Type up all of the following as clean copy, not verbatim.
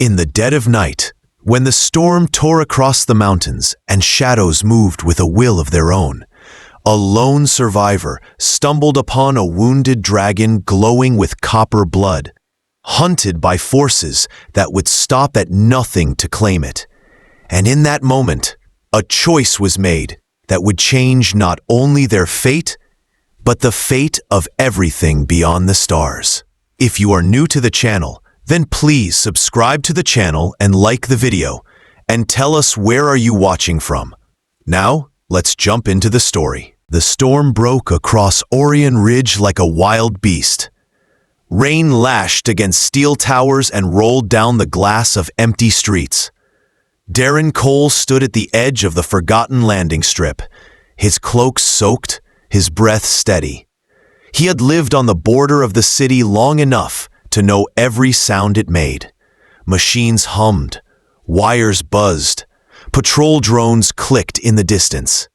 In the dead of night, when the storm tore across the mountains and shadows moved with a will of their own, a lone survivor stumbled upon a wounded dragon glowing with copper blood, hunted by forces that would stop at nothing to claim it. And in that moment, a choice was made that would change not only their fate, but the fate of everything beyond the stars. If you are new to the channel, then please subscribe to the channel and like the video, and tell us where are you watching from. Now, let's jump into the story. The storm broke across Orion Ridge like a wild beast. Rain lashed against steel towers and rolled down the glass of empty streets. Darren Cole stood at the edge of the forgotten landing strip, his cloak soaked, his breath steady. He had lived on the border of the city long enough to know every sound it made. Machines hummed, wires buzzed, patrol drones clicked in the distance.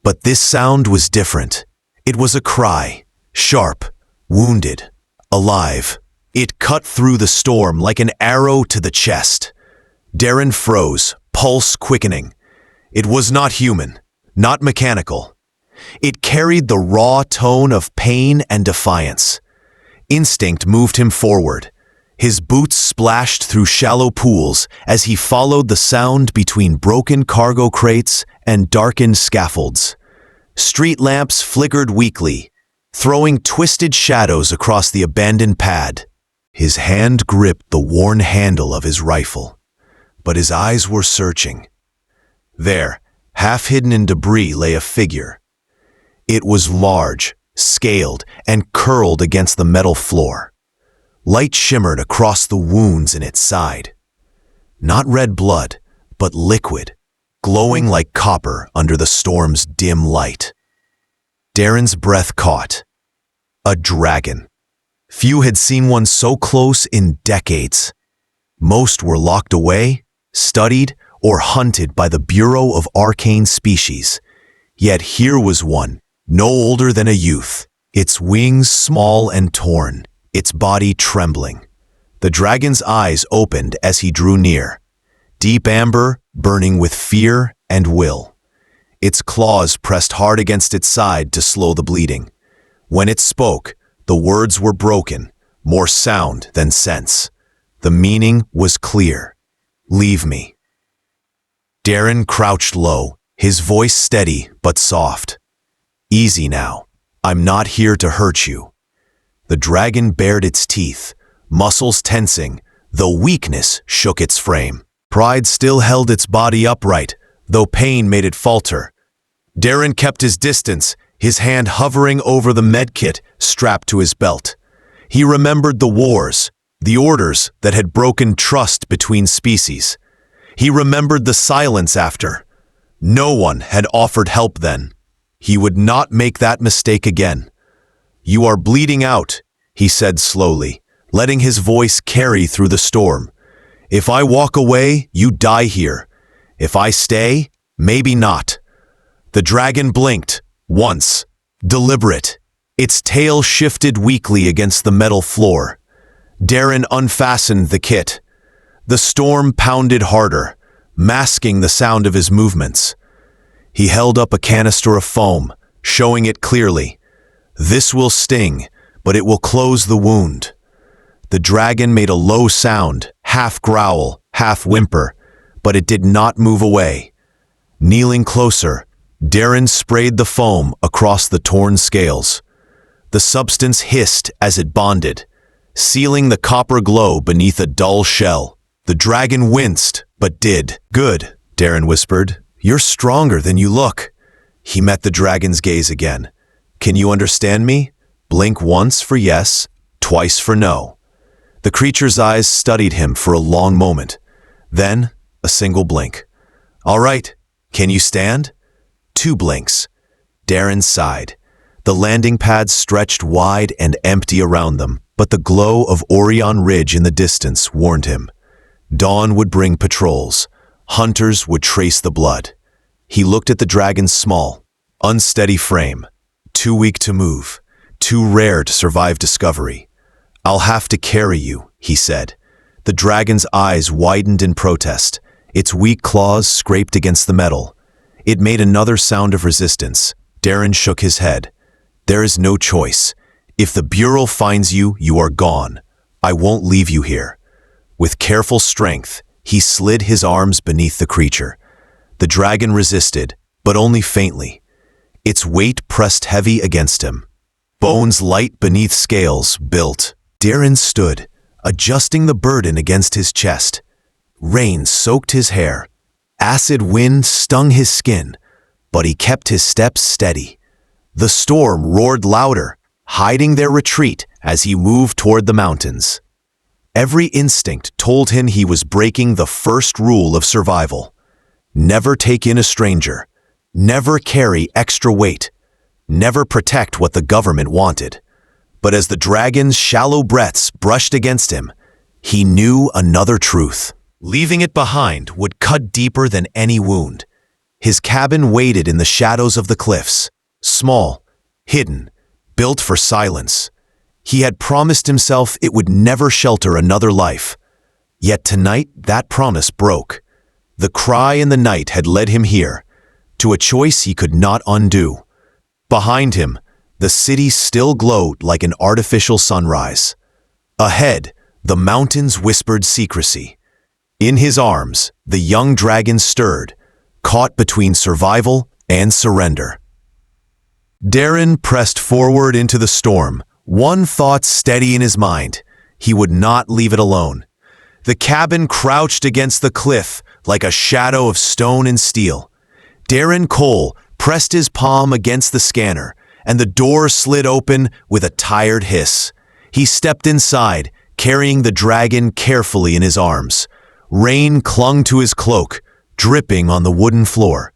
But this sound was different. It was a cry, sharp, wounded, alive. It cut through the storm like an arrow to the chest. Darren froze, pulse quickening. It was not human, not mechanical. It carried the raw tone of pain and defiance. Instinct moved him forward. His boots splashed through shallow pools as he followed the sound between broken cargo crates and darkened scaffolds. Street lamps flickered weakly, throwing twisted shadows across the abandoned pad. His hand gripped the worn handle of his rifle, but his eyes were searching. There, half hidden in debris, lay a figure. It was large, scaled, and curled against the metal floor. Light shimmered across the wounds in its side. Not red blood, but liquid, glowing like copper under the storm's dim light. Darren's breath caught. A dragon. Few had seen one so close in decades. Most were locked away, studied, or hunted by the Bureau of Arcane Species. Yet here was one, no older than a youth, its wings small and torn, its body trembling. The dragon's eyes opened as he drew near, deep amber, burning with fear and will. Its claws pressed hard against its side to slow the bleeding. When it spoke, the words were broken, more sound than sense. The meaning was clear. Leave me. Darren crouched low, his voice steady but soft. Easy now. I'm not here to hurt you. The dragon bared its teeth, muscles tensing, though weakness shook its frame. Pride still held its body upright, though pain made it falter. Darren kept his distance, his hand hovering over the medkit strapped to his belt. He remembered the wars, the orders that had broken trust between species. He remembered the silence after. No one had offered help then. He would not make that mistake again. You are bleeding out, he said slowly, letting his voice carry through the storm. If I walk away, you die here. If I stay, maybe not. The dragon blinked, once, deliberate. Its tail shifted weakly against the metal floor. Darren unfastened the kit. The storm pounded harder, masking the sound of his movements. He held up a canister of foam, showing it clearly. This will sting, but it will close the wound. The dragon made a low sound, half growl, half whimper, but it did not move away. Kneeling closer, Darren sprayed the foam across the torn scales. The substance hissed as it bonded, sealing the copper glow beneath a dull shell. The dragon winced, but did. Good, Darren whispered. You're stronger than you look. He met the dragon's gaze again. Can you understand me? Blink once for yes, twice for no. The creature's eyes studied him for a long moment. Then, a single blink. All right, can you stand? 2 blinks. Darren sighed. The landing pads stretched wide and empty around them, but the glow of Orion Ridge in the distance warned him. Dawn would bring patrols. Hunters would trace the blood. He looked at the dragon's small, unsteady frame. Too weak to move, too rare to survive discovery. I'll have to carry you, he said. The dragon's eyes widened in protest. Its weak claws scraped against the metal. It made another sound of resistance. Darren shook his head. There is no choice. If the Bureau finds you, you are gone. I won't leave you here. With careful strength, he slid his arms beneath the creature. The dragon resisted, but only faintly. Its weight pressed heavy against him. Bones light beneath scales built. Darren stood, adjusting the burden against his chest. Rain soaked his hair. Acid wind stung his skin, but he kept his steps steady. The storm roared louder, hiding their retreat as he moved toward the mountains. Every instinct told him he was breaking the first rule of survival. Never take in a stranger. Never carry extra weight. Never protect what the government wanted. But as the dragon's shallow breaths brushed against him, he knew another truth. Leaving it behind would cut deeper than any wound. His cabin waited in the shadows of the cliffs, small, hidden, built for silence. He had promised himself it would never shelter another life. Yet tonight that promise broke. The cry in the night had led him here, to a choice he could not undo. Behind him, the city still glowed like an artificial sunrise. Ahead, the mountains whispered secrecy. In his arms, the young dragon stirred, caught between survival and surrender. Darren pressed forward into the storm, one thought steady in his mind. He would not leave it alone. The cabin crouched against the cliff like a shadow of stone and steel. Darren Cole pressed his palm against the scanner, and the door slid open with a tired hiss. He stepped inside, carrying the dragon carefully in his arms. Rain clung to his cloak, dripping on the wooden floor.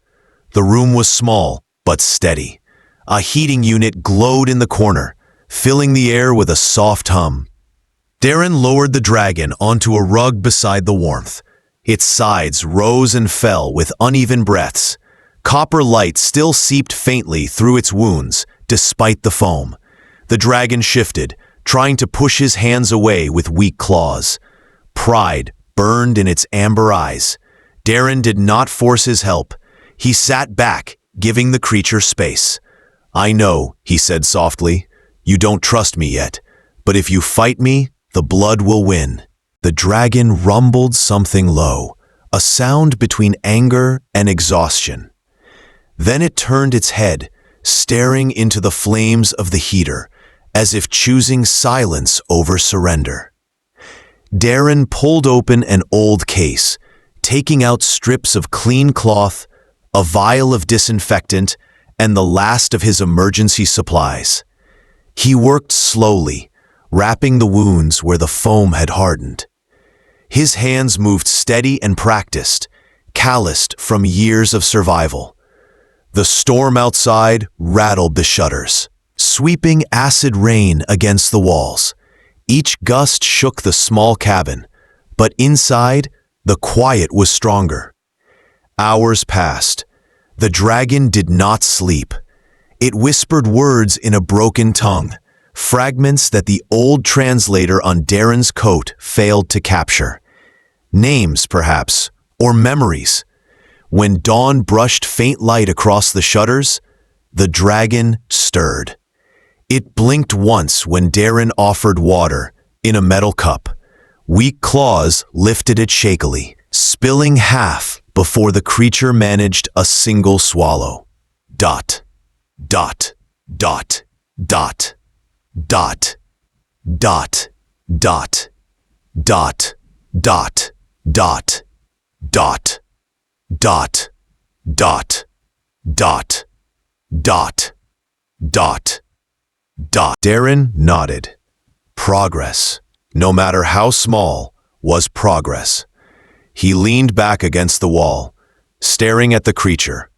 The room was small, but steady. A heating unit glowed in the corner, filling the air with a soft hum. Darren lowered the dragon onto a rug beside the warmth. Its sides rose and fell with uneven breaths. Copper light still seeped faintly through its wounds, despite the foam. The dragon shifted, trying to push his hands away with weak claws. Pride burned in its amber eyes. Darren did not force his help. He sat back, giving the creature space. "I know," he said softly. "You don't trust me yet, but if you fight me, the blood will win." The dragon rumbled something low, a sound between anger and exhaustion. Then it turned its head, staring into the flames of the heater, as if choosing silence over surrender. Darren pulled open an old case, taking out strips of clean cloth, a vial of disinfectant, and the last of his emergency supplies. He worked slowly, wrapping the wounds where the foam had hardened. His hands moved steady and practiced, calloused from years of survival. The storm outside rattled the shutters, sweeping acid rain against the walls. Each gust shook the small cabin, but inside, the quiet was stronger. Hours passed. The dragon did not sleep. It whispered words in a broken tongue, fragments that the old translator on Darren's coat failed to capture. Names, perhaps, or memories. When dawn brushed faint light across the shutters, the dragon stirred. It blinked once when Darren offered water in a metal cup. Weak claws lifted it shakily, spilling half before the creature managed a single swallow. Dot, dot, dot, dot, dot, dot, dot, dot, dot, dot, dot, dot, dot, dot, dot, dot, dot. Darren nodded. Progress, no matter how small, was progress. He leaned back against the wall, staring at the creature.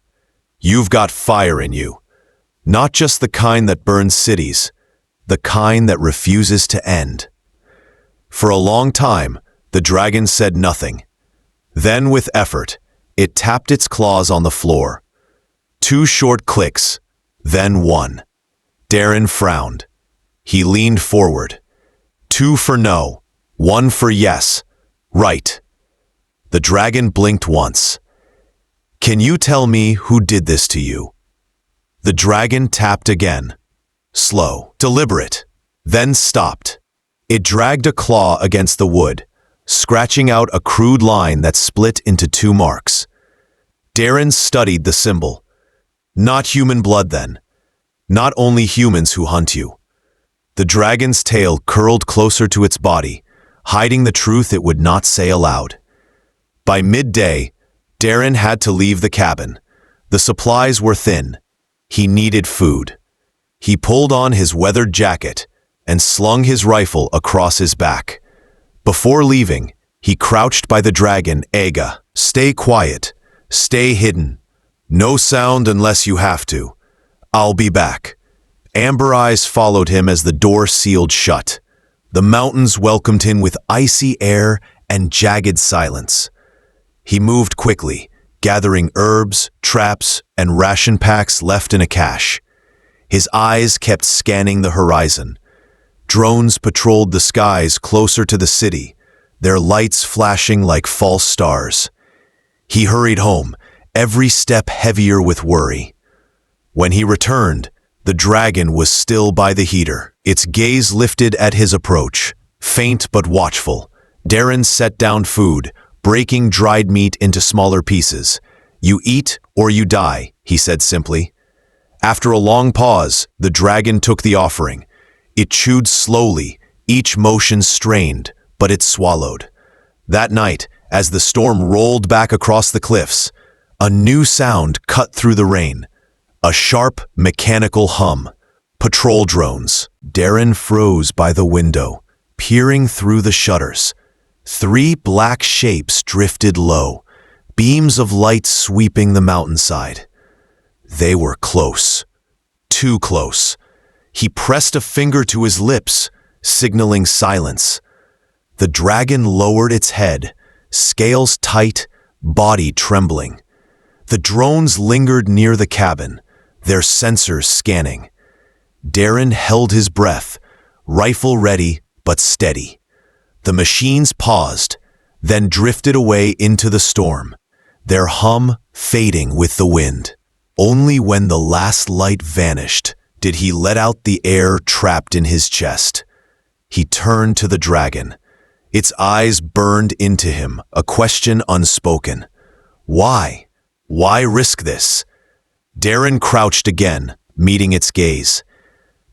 "You've got fire in you. Not just the kind that burns cities, the kind that refuses to end." For a long time, the dragon said nothing. Then, with effort, it tapped its claws on the floor. 2 short clicks, then 1. Darren frowned. He leaned forward. 2 for no, 1 for yes, Right. The dragon blinked once. Can you tell me who did this to you? The dragon tapped again. Slow, deliberate, then stopped. It dragged a claw against the wood, scratching out a crude line that split into two marks. Darren studied the symbol. Not human blood, then. Not only humans who hunt you. The dragon's tail curled closer to its body, hiding the truth it would not say aloud. By midday, Darren had to leave the cabin. The supplies were thin. He needed food. He pulled on his weathered jacket and slung his rifle across his back. Before leaving, he crouched by the dragon, Aga. Stay quiet. Stay hidden. No sound unless you have to. I'll be back. Amber Eyes followed him as the door sealed shut. The mountains welcomed him with icy air and jagged silence. He moved quickly, gathering herbs, traps, and ration packs left in a cache. His eyes kept scanning the horizon. Drones patrolled the skies closer to the city, their lights flashing like false stars. He hurried home, every step heavier with worry. When he returned, the dragon was still by the heater, its gaze lifted at his approach, faint but watchful. Darren set down food, breaking dried meat into smaller pieces. You eat or you die, he said simply. After a long pause, the dragon took the offering. It chewed slowly, each motion strained, but it swallowed. That night, as the storm rolled back across the cliffs, a new sound cut through the rain. A sharp, mechanical hum. Patrol drones. Darren froze by the window, peering through the shutters. 3 black shapes drifted low, beams of light sweeping the mountainside. They were close. Too close. He pressed a finger to his lips, signaling silence. The dragon lowered its head, scales tight, body trembling. The drones lingered near the cabin, their sensors scanning. Darren held his breath, rifle ready but steady. The machines paused, then drifted away into the storm, their hum fading with the wind. Only when the last light vanished did he let out the air trapped in his chest. He turned to the dragon. Its eyes burned into him, a question unspoken. Why? Why risk this? Darren crouched again, meeting its gaze.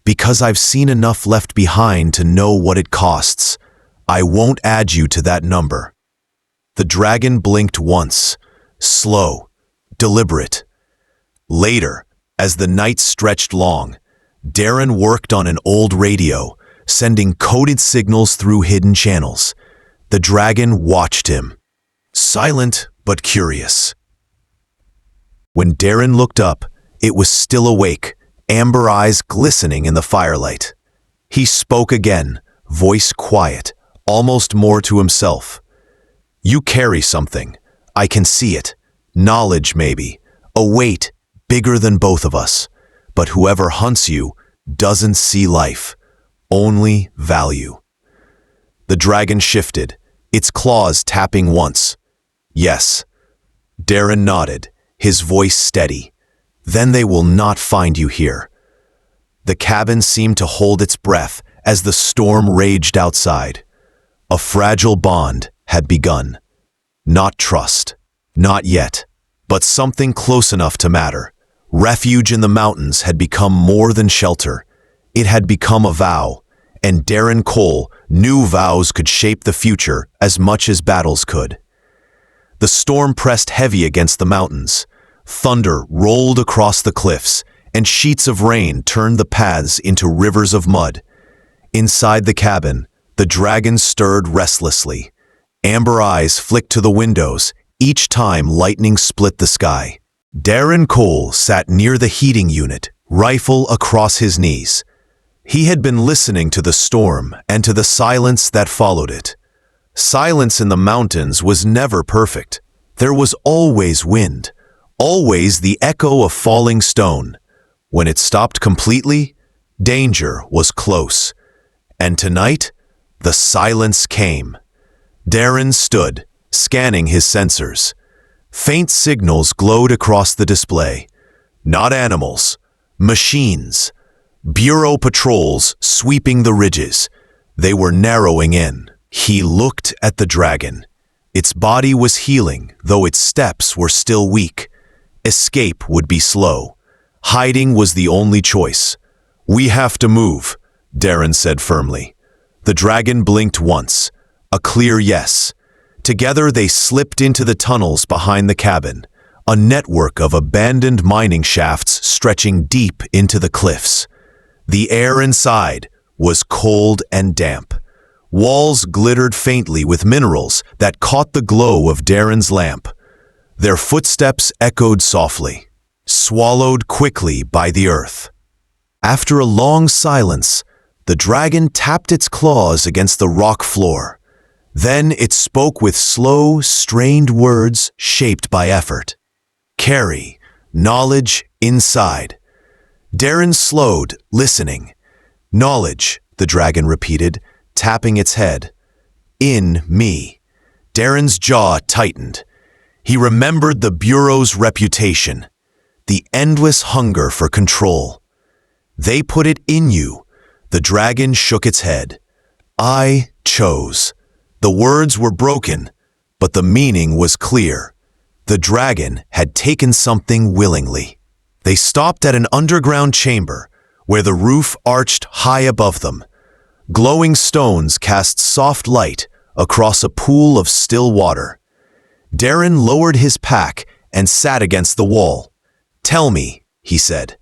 Because I've seen enough left behind to know what it costs. I won't add you to that number. The dragon blinked once, slow, deliberate. Later, as the night stretched long, Darren worked on an old radio, sending coded signals through hidden channels. The dragon watched him, silent but curious. When Darren looked up, it was still awake, amber eyes glistening in the firelight. He spoke again, voice quiet, almost more to himself. You carry something. I can see it. Knowledge, maybe. A weight bigger than both of us. But whoever hunts you doesn't see life, only value. The dragon shifted, its claws tapping once. Yes. Darren nodded, his voice steady. Then they will not find you here. The cabin seemed to hold its breath as the storm raged outside. A fragile bond had begun. Not trust, not yet, but something close enough to matter. Refuge in the mountains had become more than shelter. It had become a vow, and Darren Cole knew vows could shape the future as much as battles could. The storm pressed heavy against the mountains. Thunder rolled across the cliffs, and sheets of rain turned the paths into rivers of mud. Inside the cabin, the dragon stirred restlessly. Amber eyes flicked to the windows, each time lightning split the sky. Darren Cole sat near the heating unit, rifle across his knees. He had been listening to the storm and to the silence that followed it. Silence in the mountains was never perfect. There was always wind, always the echo of falling stone. When it stopped completely, danger was close. And tonight, the silence came. Darren stood, scanning his sensors. Faint signals glowed across the display. Not animals, machines. Bureau patrols sweeping the ridges. They were narrowing in. He looked at the dragon. Its body was healing, though its steps were still weak. Escape would be slow. Hiding was the only choice. "We have to move," Darren said firmly. The dragon blinked once, a clear yes. Together they slipped into the tunnels behind the cabin, a network of abandoned mining shafts stretching deep into the cliffs. The air inside was cold and damp. Walls glittered faintly with minerals that caught the glow of Darren's lamp. Their footsteps echoed softly, swallowed quickly by the earth. After a long silence, the dragon tapped its claws against the rock floor. Then it spoke with slow, strained words shaped by effort. "Carry knowledge inside." Darren slowed, listening. "Knowledge," the dragon repeated, tapping its head. "In me." Darren's jaw tightened. He remembered the Bureau's reputation, the endless hunger for control. "They put it in you." The dragon shook its head. "I chose." The words were broken, but the meaning was clear. The dragon had taken something willingly. They stopped at an underground chamber where the roof arched high above them. Glowing stones cast soft light across a pool of still water. Darren lowered his pack and sat against the wall. "Tell me," he said.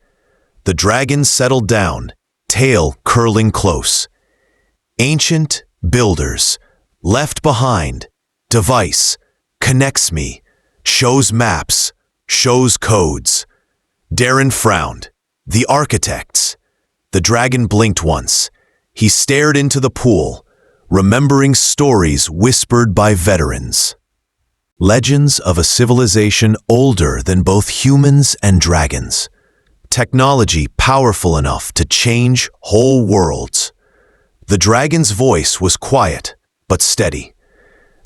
The dragon settled down, tail curling close. "Ancient builders, left behind, device, connects me, shows maps, shows codes." Darren frowned. "The architects." The dragon blinked once. He stared into the pool, remembering stories whispered by veterans. Legends of a civilization older than both humans and dragons. Technology powerful enough to change whole worlds. The dragon's voice was quiet, but steady.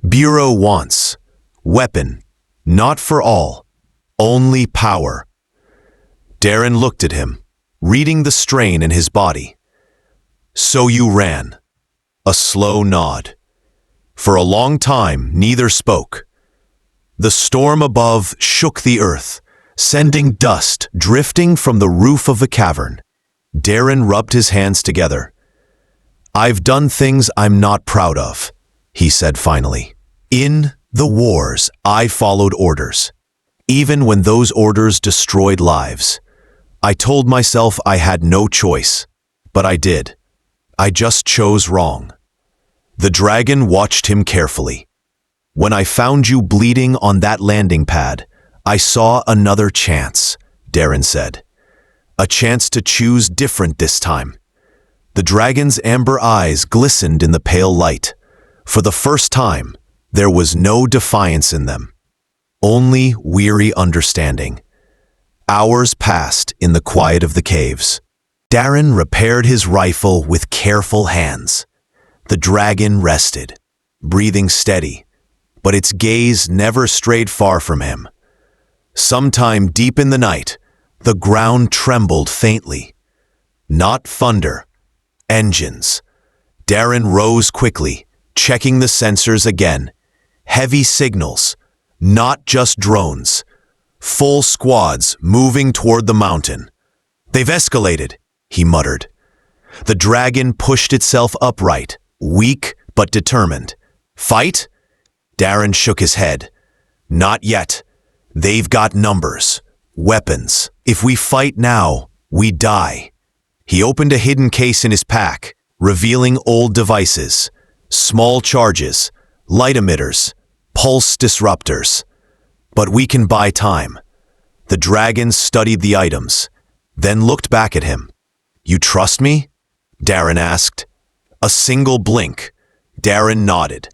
"Bureau wants weapon, not for all, only power." Darren looked at him, reading the strain in his body. "So you ran." A slow nod. For a long time, neither spoke. The storm above shook the earth, sending dust drifting from the roof of the cavern. Darren rubbed his hands together. "I've done things I'm not proud of," he said finally. "In the wars, I followed orders, even when those orders destroyed lives. I told myself I had no choice, but I did. I just chose wrong." The dragon watched him carefully. "When I found you bleeding on that landing pad, I saw another chance," Darren said. "A chance to choose different this time." The dragon's amber eyes glistened in the pale light. For the first time, there was no defiance in them, only weary understanding. Hours passed in the quiet of the caves. Darren repaired his rifle with careful hands. The dragon rested, breathing steady, but its gaze never strayed far from him. Sometime deep in the night, the ground trembled faintly. Not thunder, engines. Darren rose quickly, checking the sensors again. Heavy signals, not just drones. Full squads moving toward the mountain. "They've escalated," he muttered. The dragon pushed itself upright, weak but determined. "Fight?" Darren shook his head. "Not yet. They've got numbers, weapons. If we fight now, we die." He opened a hidden case in his pack, revealing old devices, small charges, light emitters, pulse disruptors. "But we can buy time." The dragon studied the items, then looked back at him. "You trust me?" Darren asked. A single blink. Darren nodded.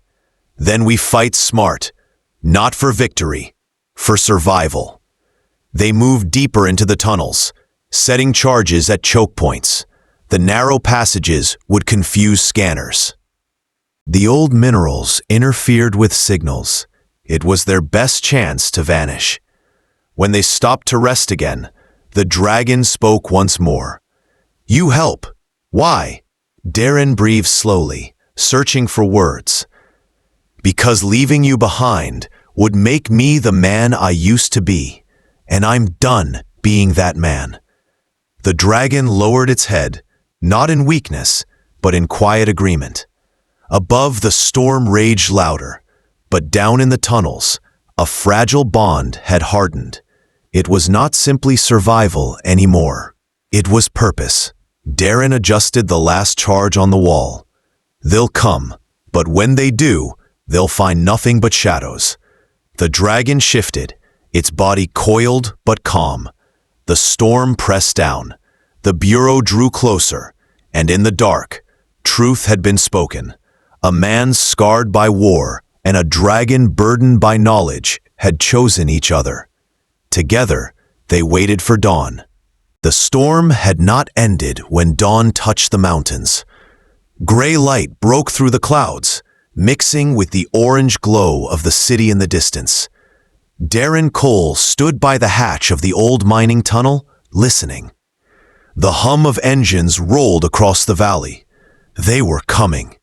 "Then we fight smart, not for victory, for survival." They moved deeper into the tunnels, setting charges at choke points. The narrow passages would confuse scanners. The old minerals interfered with signals. It was their best chance to vanish. When they stopped to rest again, the dragon spoke once more. "You help. Why?" Darren breathed slowly, searching for words. "Because leaving you behind would make me the man I used to be, and I'm done being that man." The dragon lowered its head, not in weakness, but in quiet agreement. Above, the storm raged louder, but down in the tunnels, a fragile bond had hardened. It was not simply survival anymore. It was purpose. Darren adjusted the last charge on the wall. "They'll come, but when they do, they'll find nothing but shadows." The dragon shifted, its body coiled but calm. The storm pressed down. The bureau drew closer, and in the dark, truth had been spoken. A man scarred by war and a dragon burdened by knowledge had chosen each other. Together, they waited for dawn. The storm had not ended when dawn touched the mountains. Gray light broke through the clouds, mixing with the orange glow of the city in the distance. Darren Cole stood by the hatch of the old mining tunnel, listening. The hum of engines rolled across the valley. They were coming.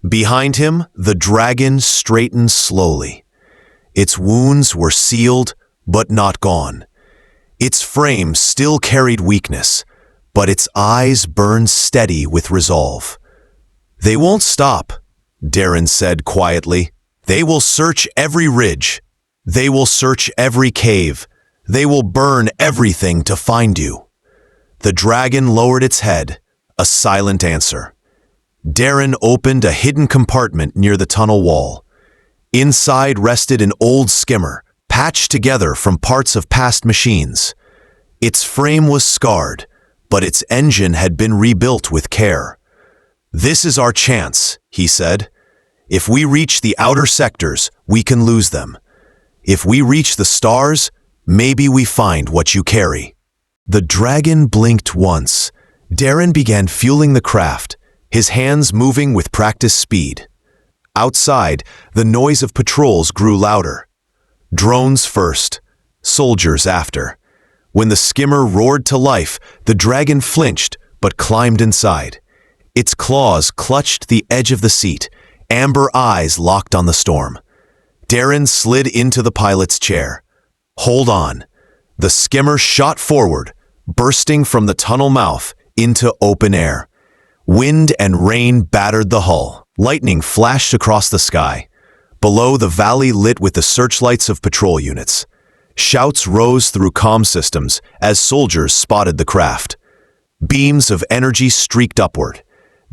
Behind him, the dragon straightened slowly. Its wounds were sealed, but not gone. Its frame still carried weakness, but its eyes burned steady with resolve. "They won't stop," Darren said quietly. "They will search every ridge. They will search every cave. They will burn everything to find you." The dragon lowered its head, a silent answer. Darren opened a hidden compartment near the tunnel wall. Inside rested an old skimmer, patched together from parts of past machines. Its frame was scarred, but its engine had been rebuilt with care. "This is our chance," he said. "If we reach the outer sectors, we can lose them. If we reach the stars, maybe we find what you carry." The dragon blinked once. Darren began fueling the craft, his hands moving with practiced speed. Outside, the noise of patrols grew louder. Drones first, soldiers after. When the skimmer roared to life, the dragon flinched but climbed inside. Its claws clutched the edge of the seat, amber eyes locked on the storm. Darren slid into the pilot's chair. "Hold on." The skimmer shot forward, bursting from the tunnel mouth into open air. Wind and rain battered the hull. Lightning flashed across the sky. Below, the valley lit with the searchlights of patrol units. Shouts rose through comm systems as soldiers spotted the craft. Beams of energy streaked upward.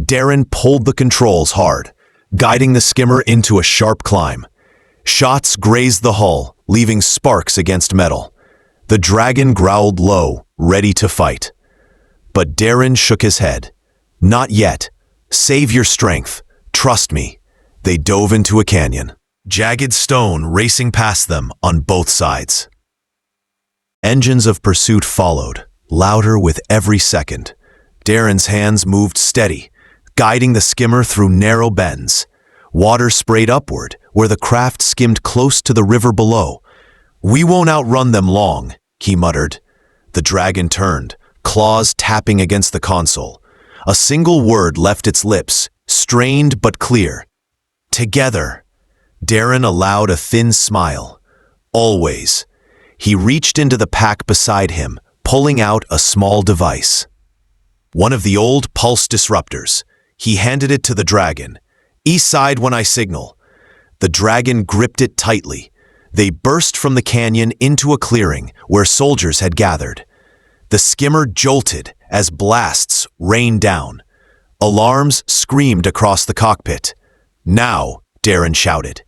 Darren pulled the controls hard, guiding the skimmer into a sharp climb. Shots grazed the hull, leaving sparks against metal. The dragon growled low, ready to fight. But Darren shook his head. "Not yet. Save your strength. Trust me." They dove into a canyon, jagged stone racing past them on both sides. Engines of pursuit followed, louder with every second. Darren's hands moved steady, guiding the skimmer through narrow bends. Water sprayed upward, where the craft skimmed close to the river below. "We won't outrun them long," he muttered. The dragon turned, claws tapping against the console. A single word left its lips, strained but clear. "Together." Darren allowed a thin smile. "Always." He reached into the pack beside him, pulling out a small device. One of the old pulse disruptors. He handed it to the dragon. "East side when I signal." The dragon gripped it tightly. They burst from the canyon into a clearing where soldiers had gathered. The skimmer jolted as blasts rained down. Alarms screamed across the cockpit. "Now," Darren shouted.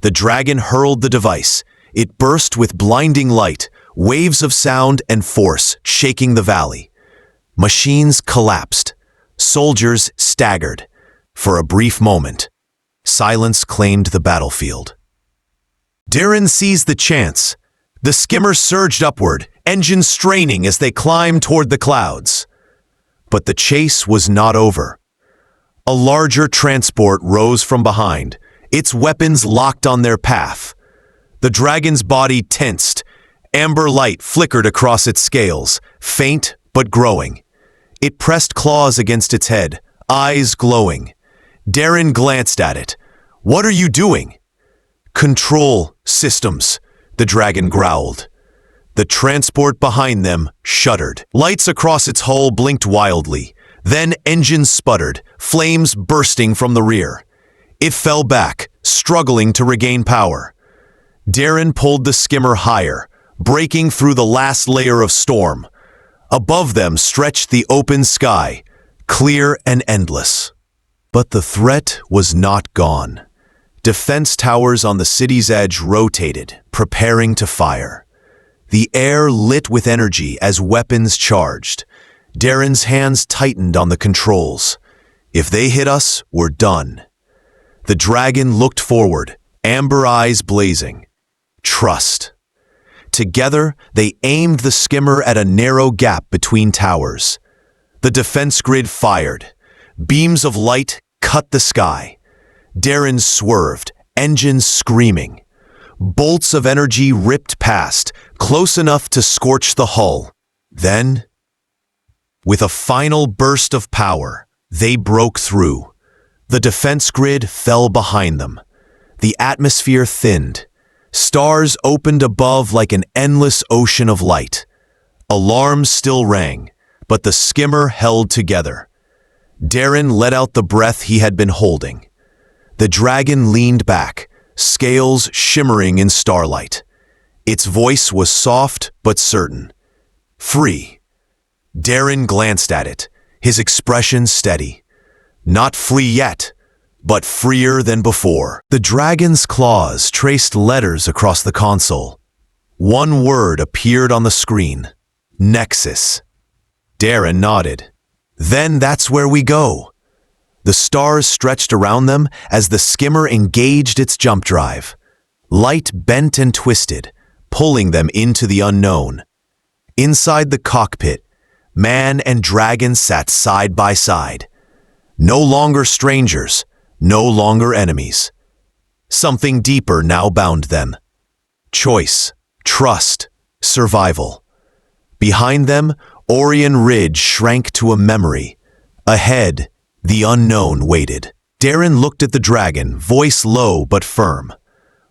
The dragon hurled the device. It burst with blinding light, waves of sound and force shaking the valley. Machines collapsed. Soldiers staggered. For a brief moment, silence claimed the battlefield. Darren seized the chance. The skimmer surged upward, engines straining as they climbed toward the clouds. But the chase was not over. A larger transport rose from behind, its weapons locked on their path. The dragon's body tensed. Amber light flickered across its scales, faint but growing. It pressed claws against its head, eyes glowing. Darren glanced at it. "What are you doing?" "Control systems," the dragon growled. The transport behind them shuddered. Lights across its hull blinked wildly. Then engines sputtered, flames bursting from the rear. It fell back, struggling to regain power. Darren pulled the skimmer higher, breaking through the last layer of storm. Above them stretched the open sky, clear and endless. But the threat was not gone. Defense towers on the city's edge rotated, preparing to fire. The air lit with energy as weapons charged. Darren's hands tightened on the controls. If they hit us, we're done. The dragon looked forward, amber eyes blazing. Trust. Together, they aimed the skimmer at a narrow gap between towers. The defense grid fired. Beams of light cut the sky. Darren swerved, engines screaming. Bolts of energy ripped past, close enough to scorch the hull. Then, with a final burst of power, they broke through. The defense grid fell behind them. The atmosphere thinned. Stars opened above like an endless ocean of light. Alarms still rang, but the skimmer held together. Darren let out the breath he had been holding. The dragon leaned back, scales shimmering in starlight. Its voice was soft but certain. Free. Darren glanced at it, his expression steady. Not free yet, but freer than before. The dragon's claws traced letters across the console. One word appeared on the screen. Nexus. Darren nodded. Then that's where we go. The stars stretched around them as the skimmer engaged its jump drive. Light bent and twisted, pulling them into the unknown. Inside the cockpit, man and dragon sat side by side. No longer strangers, no longer enemies. Something deeper now bound them. Choice, trust, survival. Behind them, Orion Ridge shrank to a memory. Ahead, the unknown waited. Darren looked at the dragon, voice low but firm.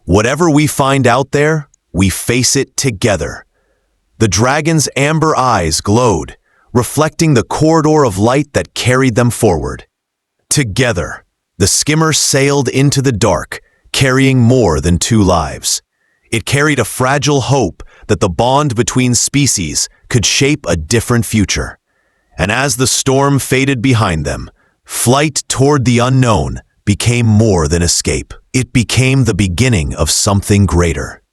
Whatever we find out there, we face it together. The dragon's amber eyes glowed, reflecting the corridor of light that carried them forward. Together, the skimmer sailed into the dark, carrying more than two lives. It carried a fragile hope that the bond between species could shape a different future. And as the storm faded behind them, flight toward the unknown became more than escape. It became the beginning of something greater.